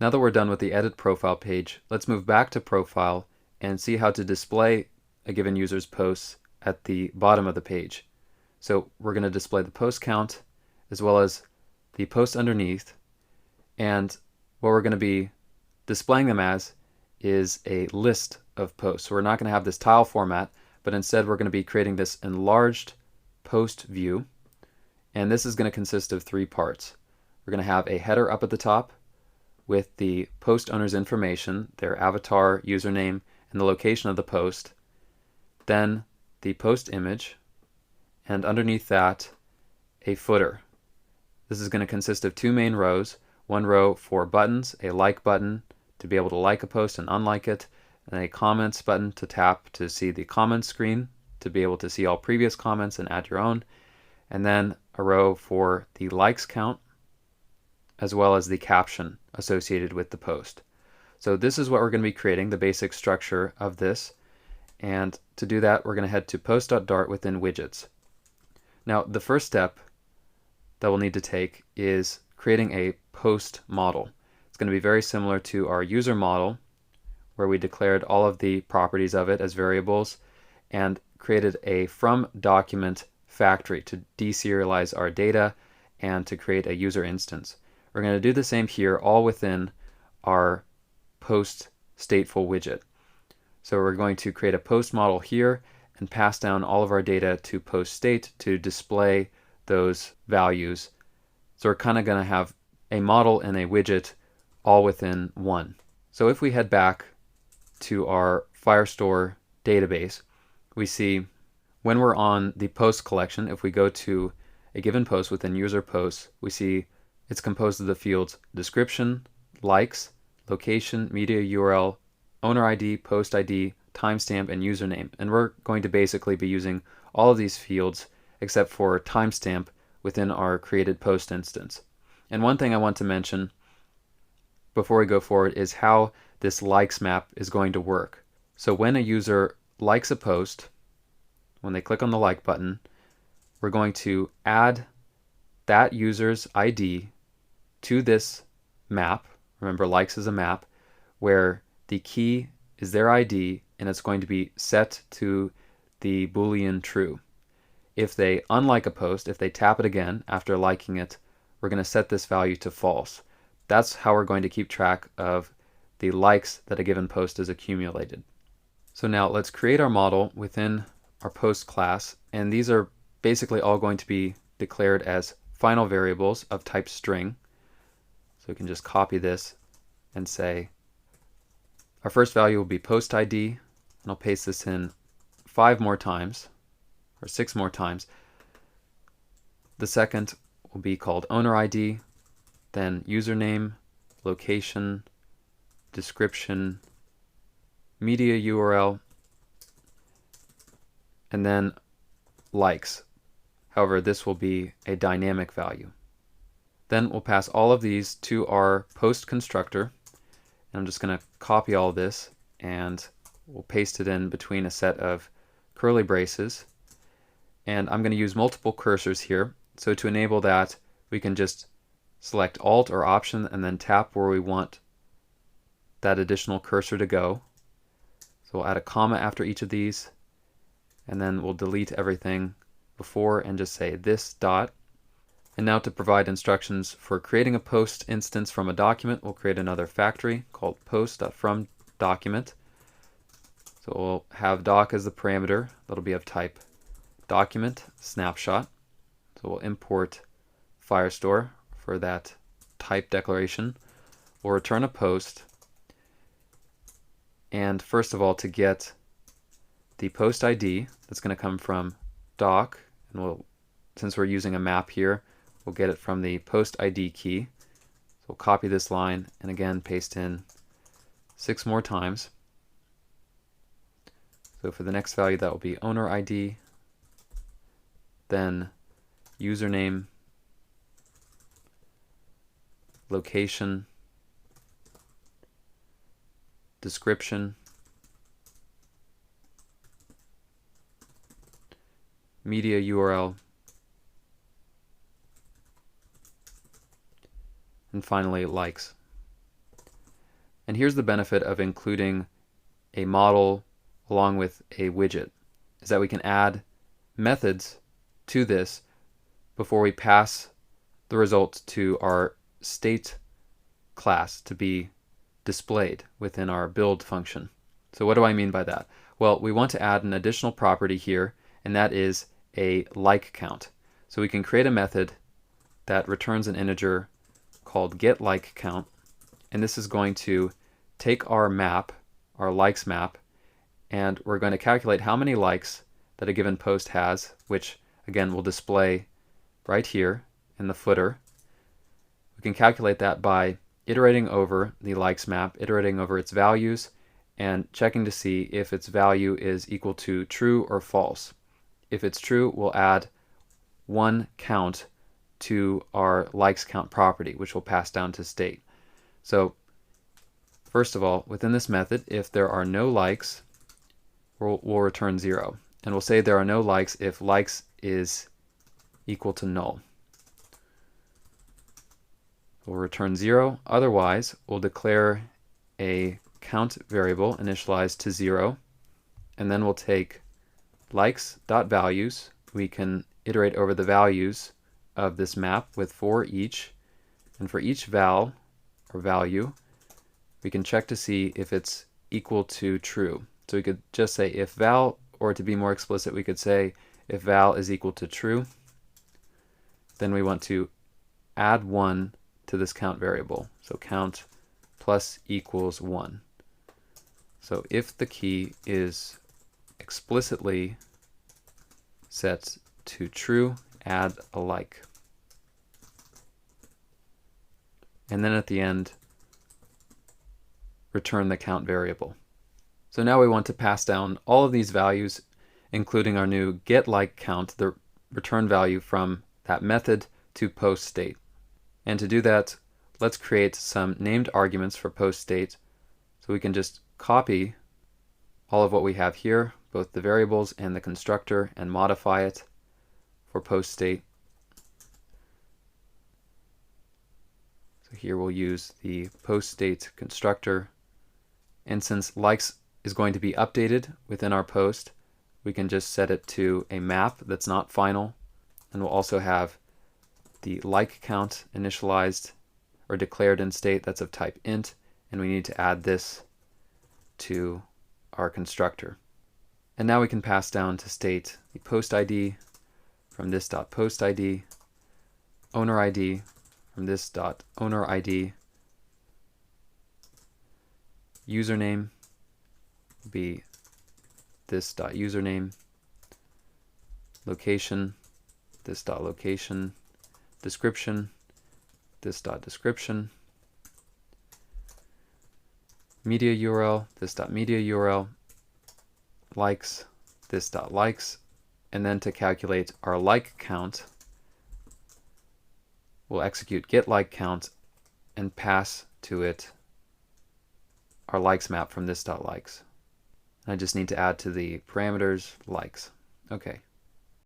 Now that we're done with the Edit Profile page, let's move back to Profile and see how to display a given user's posts at the bottom of the page. So we're going to display the post count as well as the post underneath, and what we're going to be displaying them as is a list of posts. So we're not going to have this tile format, but instead we're going to be creating this enlarged post view, and this is going to consist of three parts. We're going to have a header up at the top with the post owner's information, their avatar, username, and the location of the post. Then the post image, and underneath that a footer. This is going to consist of two main rows, one row for buttons, a like button to be able to like a post and unlike it, and a comments button to tap to see the comments screen, to be able to see all previous comments and add your own, and then a row for the likes count as well as the caption associated with the post. So this is what we're going to be creating, the basic structure of this, and to do that we're going to head to post.dart within widgets. Now the first step that we'll need to take is creating a post model. It's going to be very similar to our user model, where we declared all of the properties of it as variables and created a from document factory to deserialize our data and to create a user instance. We're going to do the same here, all within our post stateful widget. So we're going to create a post model here and pass down all of our data to post state to display those values. So we're kind of going to have a model and a widget all within one. So if we head back to our Firestore database, we see when we're on the post collection, if we go to a given post within user posts, we see it's composed of the fields description, likes, location, media URL, owner ID, post ID, timestamp, and username. And we're going to basically be using all of these fields except for timestamp within our created post instance. And one thing I want to mention before we go forward is how this likes map is going to work. So when a user likes a post, when they click on the like button, we're going to add that user's ID to this map. Remember, likes is a map where the key is their ID and it's going to be set to the Boolean true. If they unlike a post, if they tap it again after liking it, we're going to set this value to false. That's how we're going to keep track of the likes that a given post has accumulated. So now let's create our model within our post class, and these are basically all going to be declared as final variables of type string. So we can just copy this and say our first value will be post ID, and I'll paste this in 5 more times, or 6 more times. The second will be called owner ID, then username, location, description, media URL, and then likes. However, this will be a dynamic value. Then we'll pass all of these to our post constructor. And I'm just going to copy all this and we'll paste it in between a set of curly braces. And I'm going to use multiple cursors here. So to enable that, we can just select Alt or Option and then tap where we want that additional cursor to go. So we'll add a comma after each of these, and then we'll delete everything before and just say this dot. And now to provide instructions for creating a post instance from a document, we'll create another factory called post.fromDocument. So we'll have doc as the parameter. That'll be of type document snapshot. So we'll import Firestore for that type declaration. We'll return a post. And first of all, to get the post ID, that's going to come from doc, and since we're using a map here, we'll get it from the post ID key. So we'll copy this line and again paste in 6 more times. So for the next value, that will be owner ID, then username, location, description, media URL, and finally likes. And here's the benefit of including a model along with a widget, is that we can add methods to this before we pass the results to our state class to be displayed within our build function. So what do I mean by that? Well, we want to add an additional property here, and that is a like count. So we can create a method that returns an integer called getLikeCount, and this is going to take our map, our likes map, and we're going to calculate how many likes that a given post has, which again will display right here in the footer. We can calculate that by iterating over the likes map, iterating over its values, and checking to see if its value is equal to true or false. If it's true, we'll add one count to our likes count property, which will pass down to state. So first of all, within this method, if there are no likes, we'll return 0. And we'll say there are no likes if likes is equal to null. We'll return 0. Otherwise, we'll declare a count variable initialized to 0, and then we'll take likes.values. We can iterate over the values of this map with for each, and for each val or value, we can check to see if it's equal to true. So we could just say if val, or to be more explicit, we could say if val is equal to true, then we want to add 1 to this count variable. So count plus equals 1. So if the key is explicitly set to true, add a like. And then at the end, return the count variable. So now we want to pass down all of these values, including our new getLikeCount, the return value from that method, to post state. And to do that, let's create some named arguments for post state. So we can just copy all of what we have here, both the variables and the constructor, and modify it for post state. So here we'll use the post state constructor. And since likes is going to be updated within our post, we can just set it to a map that's not final. And we'll also have the like count initialized or declared in state that's of type int, and we need to add this to our constructor. And now we can pass down to state the post ID from this dot post ID, owner ID from this dot owner ID, username be this dot username, location this dot location, description this dot description, media URL this dot media URL, likes this dot likes, and then to calculate our like count, we'll execute getLikeCount and pass to it our likes map from this dot likes. I just need to add to the parameters likes. Okay.